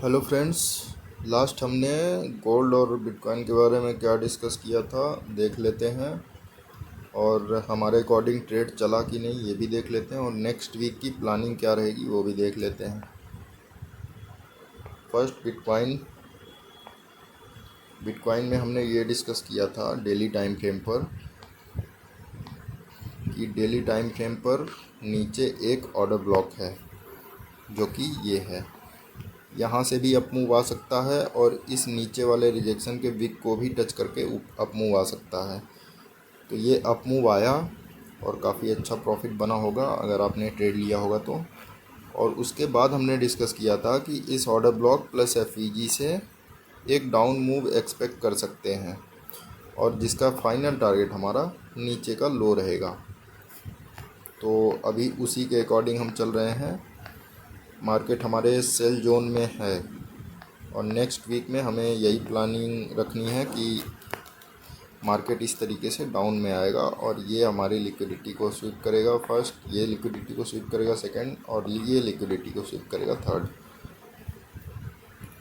Hello friends. Last हमने gold और bitcoin के बारे में क्या डिस्कस किया था देख लेते हैं, और हमारे अकॉर्डिंग ट्रेड चला कि नहीं ये भी देख लेते हैं, और नेक्स्ट वीक की प्लानिंग क्या रहेगी वो भी देख लेते हैं। फर्स्ट बिटकॉइन बिटकॉइन में हमने ये डिस्कस किया था डेली टाइम फ्रेम पर, कि डेली टाइम फ्रेम पर नीचे एक ऑर्डर ब्लॉक है जो कि ये है। यहाँ से भी अप मूव आ सकता है और इस नीचे वाले रिजेक्शन के विक को भी टच करके अप मूव आ सकता है। तो ये अप मूव आया और काफ़ी अच्छा प्रॉफिट बना होगा अगर आपने ट्रेड लिया होगा तो। और उसके बाद हमने डिस्कस किया था कि इस ऑर्डर ब्लॉक प्लस एफईजी से एक डाउन मूव एक्सपेक्ट कर सकते हैं, और जिसका फाइनल टारगेट हमारा नीचे का लो रहेगा। तो अभी उसी के अकॉर्डिंग हम चल रहे हैं। मार्केट हमारे सेल जोन में है और नेक्स्ट वीक में हमें यही प्लानिंग रखनी है कि मार्केट इस तरीके से डाउन में आएगा और ये हमारी लिक्विडिटी को स्वीप करेगा फर्स्ट, ये लिक्विडिटी को स्वीप करेगा सेकंड, और ये लिक्विडिटी को स्वीप करेगा थर्ड।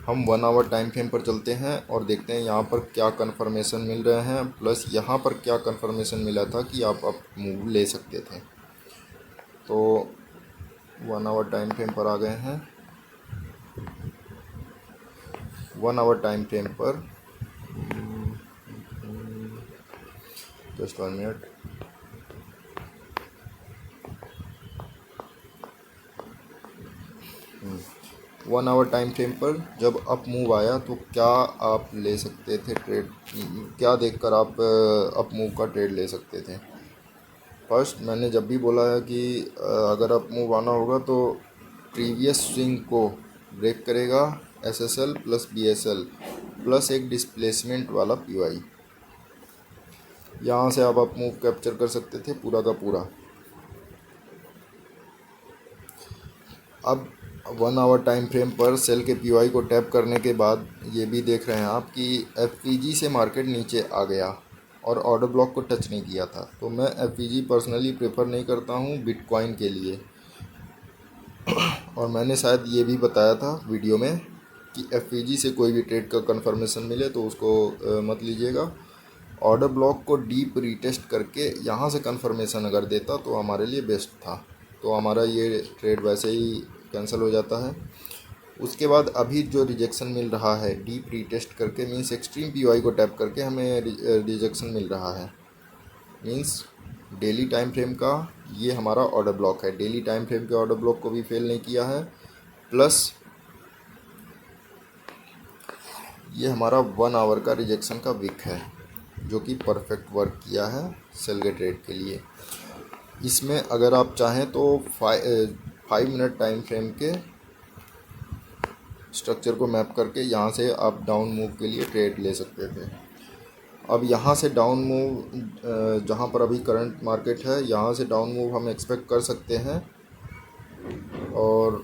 हम 1 आवर टाइम फ्रेम पर चलते हैं और देखते हैं यहाँ पर क्या कन्फर्मेशन मिल रहे हैं, प्लस यहाँ पर क्या कन्फर्मेशन मिला था कि आप मूव ले सकते थे। तो 1 आवर टाइम फ्रेम पर आ गए हैं। 1 आवर टाइम फ्रेम पर just 1 minute. 1 hour time frame पर जब अप मूव आया तो क्या आप ले सकते थे ट्रेड, क्या देखकर आप अप मूव का ट्रेड ले सकते थे। फर्स्ट मैंने जब भी बोला है कि अगर अप मूव आना होगा तो प्रीवियस स्विंग को ब्रेक करेगा एसएसएल प्लस बीएसएल प्लस एक डिस्प्लेसमेंट वाला पीवाई, यहाँ से आप अप मूव कैप्चर कर सकते थे पूरा का पूरा। अब 1 आवर टाइम फ्रेम पर सेल के पीवाई को टैप करने के बाद ये भी देख रहे हैं आप कि एफईजी से मार्केट नीचे आ गया और ऑर्डर ब्लॉक को टच नहीं किया था। तो मैं एफईजी पर्सनली प्रेफर नहीं करता हूँ बिटकॉइन के लिए, और मैंने शायद ये भी बताया था वीडियो में कि एफईजी से कोई भी ट्रेड का कंफर्मेशन मिले तो उसको मत लीजिएगा। ऑर्डर ब्लॉक को डीप रीटेस्ट करके यहाँ से कंफर्मेशन अगर देता तो हमारे लिए बेस्ट था, तो हमारा ये ट्रेड वैसे ही कैंसिल हो जाता है। उसके बाद अभी जो रिजेक्शन मिल रहा है डीप रीटेस्ट करके, मींस एक्सट्रीम पीवाई को टैप करके हमें रिजेक्शन मिल रहा है, मींस डेली टाइम फ्रेम का ये हमारा ऑर्डर ब्लॉक है। डेली टाइम फ्रेम के ऑर्डर ब्लॉक को भी फेल नहीं किया है, प्लस ये हमारा 1 आवर का रिजेक्शन का विक है जो कि परफेक्ट वर्क किया है सेल के ट्रेड के लिए। इसमें अगर आप चाहें तो 5 मिनट टाइम फ्रेम के स्ट्रक्चर को मैप करके यहाँ से आप डाउन मूव के लिए ट्रेड ले सकते थे। अब यहाँ से डाउन मूव जहाँ पर अभी करंट मार्केट है यहाँ से डाउन मूव हम एक्सपेक्ट कर सकते हैं और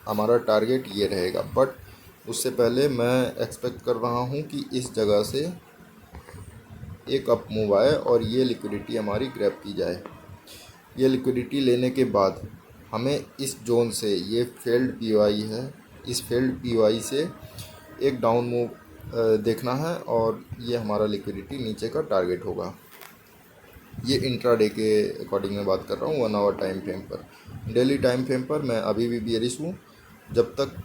हमारा टारगेट ये रहेगा। बट उससे पहले मैं एक्सपेक्ट कर रहा हूँ कि इस जगह से एक अप मूव आए और ये लिक्विडिटी हमारी ग्रैब की जाए। ये लिक्विडिटी लेने के बाद हमें इस जोन से, ये फेल्ड पीवाई है, इस फेल्ड पीवाई से एक डाउन मूव देखना है और ये हमारा लिक्विडिटी नीचे का टारगेट होगा। ये इंट्राडे के अकॉर्डिंग मैं बात कर रहा हूँ 1 आवर टाइम फ्रेम पर। डेली टाइम फ्रेम पर मैं अभी भी बेयरिश हूँ। जब तक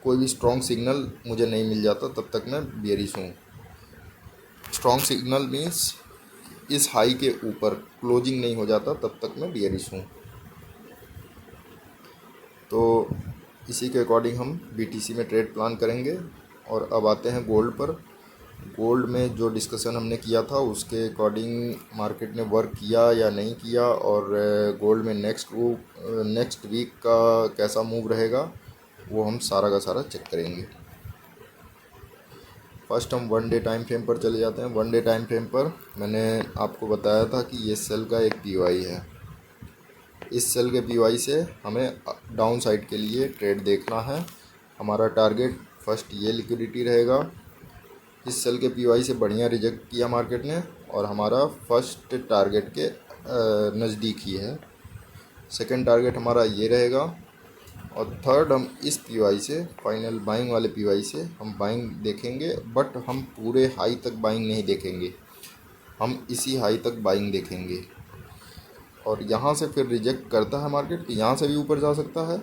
कोई भी स्ट्रॉन्ग सिग्नल मुझे नहीं मिल जाता तब तक मैं बेयरिश हूँ। स्ट्रॉन्ग सिग्नल मीन्स इस हाई के ऊपर क्लोजिंग नहीं हो जाता तब तक मैं बेयरिश हूँ। तो इसी के अकॉर्डिंग हम बीटीसी में ट्रेड प्लान करेंगे। और अब आते हैं गोल्ड पर। गोल्ड में जो डिस्कशन हमने किया था उसके अकॉर्डिंग मार्केट ने वर्क किया या नहीं किया, और गोल्ड में नेक्स्ट वीक का कैसा मूव रहेगा वो हम सारा का सारा चेक करेंगे। फर्स्ट हम 1 डे टाइम फ्रेम पर चले जाते हैं। 1 डे टाइम फ्रेम पर मैंने आपको बताया था कि ये सेल का एक पीवाई है। इस सेल के पीवाई से हमें डाउन साइड के लिए ट्रेड देखना है। हमारा टारगेट फर्स्ट ये लिक्विडिटी रहेगा। इस सेल के पीवाई से बढ़िया रिजेक्ट किया मार्केट ने और हमारा फर्स्ट टारगेट के नज़दीक ही है। सेकंड टारगेट हमारा ये रहेगा। और थर्ड हम इस पीवाई से, फाइनल बाइंग वाले पीवाई से हम बाइंग देखेंगे, बट हम पूरे हाई तक बाइंग नहीं देखेंगे, हम इसी हाई तक बाइंग देखेंगे। और यहाँ से फिर रिजेक्ट करता है मार्केट कि यहाँ से भी ऊपर जा सकता है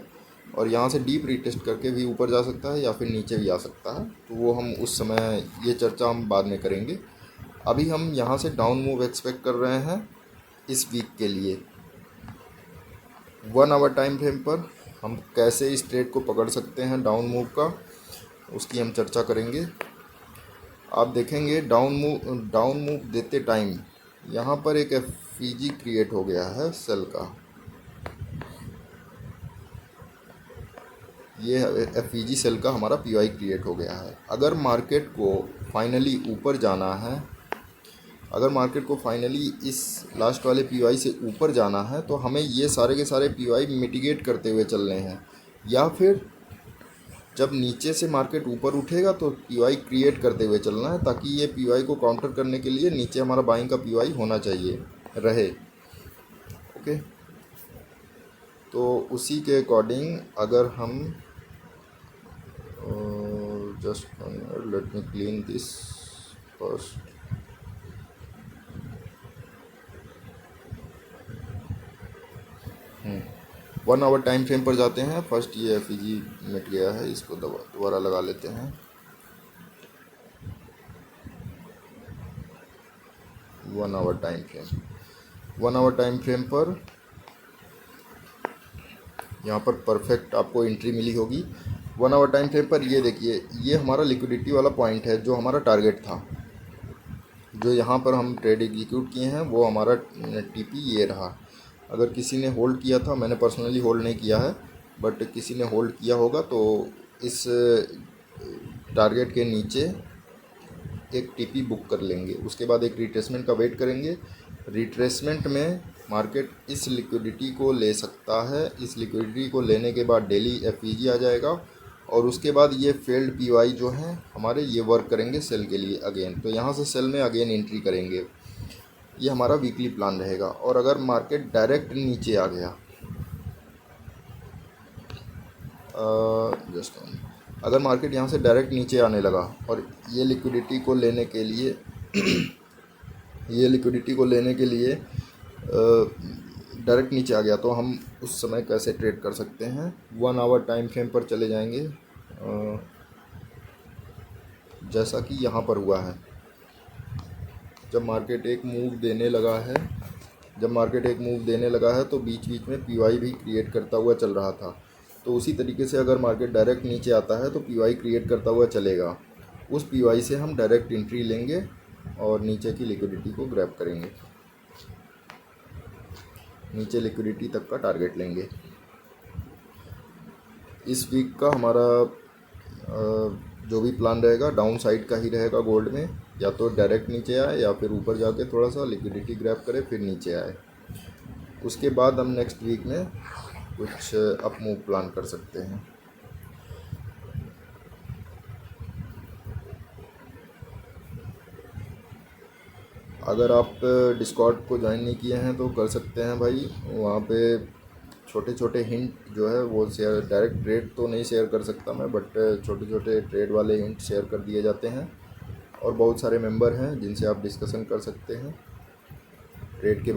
और यहाँ से डीप रीटेस्ट करके भी ऊपर जा सकता है या फिर नीचे भी आ सकता है। तो वो हम उस समय, ये चर्चा हम बाद में करेंगे। अभी हम यहाँ से डाउन मूव एक्सपेक्ट कर रहे हैं इस वीक के लिए। 1 आवर टाइम फ्रेम पर हम कैसे इस ट्रेड को पकड़ सकते हैं डाउन मूव का, उसकी हम चर्चा करेंगे। आप देखेंगे डाउन मूव देते टाइम यहाँ पर एक एफईजी क्रिएट हो गया है सेल का। ये एफईजी सेल का हमारा पीवाई क्रिएट हो गया है। अगर मार्केट को फाइनली ऊपर जाना है, अगर मार्केट को फाइनली इस लास्ट वाले पीवाई से ऊपर जाना है तो हमें ये सारे के सारे पीवाई मिटिगेट करते हुए चलने हैं, या फिर जब नीचे से मार्केट ऊपर उठेगा तो पीवाई क्रिएट करते हुए चलना है, ताकि ये पीवाई को काउंटर करने के लिए नीचे हमारा बाइंग का पीवाई होना चाहिए रहे। ओके, तो उसी के अकॉर्डिंग अगर हम just let me clean this first. One hour time frame पर जाते हैं। फर्स्ट ये एफईजी मिट गया है, इसको दोबारा लगा लेते हैं। 1 hour time frame, 1 hour time frame पर यहाँ पर परफेक्ट आपको एंट्री मिली होगी। 1 आवर टाइम फ्रेम पर ये देखिए, ये हमारा लिक्विडिटी वाला पॉइंट है जो हमारा टारगेट था। जो यहाँ पर हम ट्रेड एग्जीक्यूट किए हैं वो हमारा टीपी ये रहा। अगर किसी ने होल्ड किया था, मैंने पर्सनली होल्ड नहीं किया है, बट किसी ने होल्ड किया होगा तो इस टारगेट के नीचे एक टीपी बुक कर लेंगे। उसके बाद एक रिट्रेसमेंट का वेट करेंगे। रिट्रेसमेंट में मार्केट इस लिक्विडिटी को ले सकता है। इस लिक्विडिटी को लेने के बाद डेली एफईजी आ जाएगा और उसके बाद ये फेल्ड पीवाई जो हैं हमारे, ये वर्क करेंगे सेल के लिए अगेन। तो यहाँ से सेल में अगेन एंट्री करेंगे। ये हमारा वीकली प्लान रहेगा। और अगर मार्केट डायरेक्ट नीचे आ गया, अगर मार्केट यहाँ से डायरेक्ट नीचे आने लगा और ये लिक्विडिटी को लेने के लिए ये लिक्विडिटी को लेने के लिए डायरेक्ट नीचे आ गया, तो हम उस समय कैसे ट्रेड कर सकते हैं। 1 आवर टाइम फ्रेम पर चले जाएंगे। जैसा कि यहाँ पर हुआ है, जब मार्केट एक मूव देने लगा है तो बीच बीच में पीवाई भी क्रिएट करता हुआ चल रहा था। तो उसी तरीके से अगर मार्केट डायरेक्ट नीचे आता है तो पीवाई क्रिएट करता हुआ चलेगा। उस पीवाई से हम डायरेक्ट एंट्री लेंगे और नीचे की लिक्विडिटी को ग्रैब करेंगे, नीचे लिक्विडिटी तक का टारगेट लेंगे। इस वीक का हमारा जो भी प्लान रहेगा डाउन साइड का ही रहेगा गोल्ड में, या तो डायरेक्ट नीचे आए या फिर ऊपर जाके थोड़ा सा लिक्विडिटी ग्रैब करे फिर नीचे आए। उसके बाद हम नेक्स्ट वीक में कुछ अप मूव प्लान कर सकते हैं। अगर आप डिस्कॉर्ड को ज्वाइन नहीं किए हैं तो कर सकते हैं भाई। वहाँ पे छोटे छोटे हिंट जो है वो शेयर, डायरेक्ट ट्रेड तो नहीं शेयर कर सकता मैं, बट छोटे छोटे ट्रेड वाले हिंट शेयर कर दिए जाते हैं। और बहुत सारे मेंबर हैं जिनसे आप डिस्कशन कर सकते हैं ट्रेड के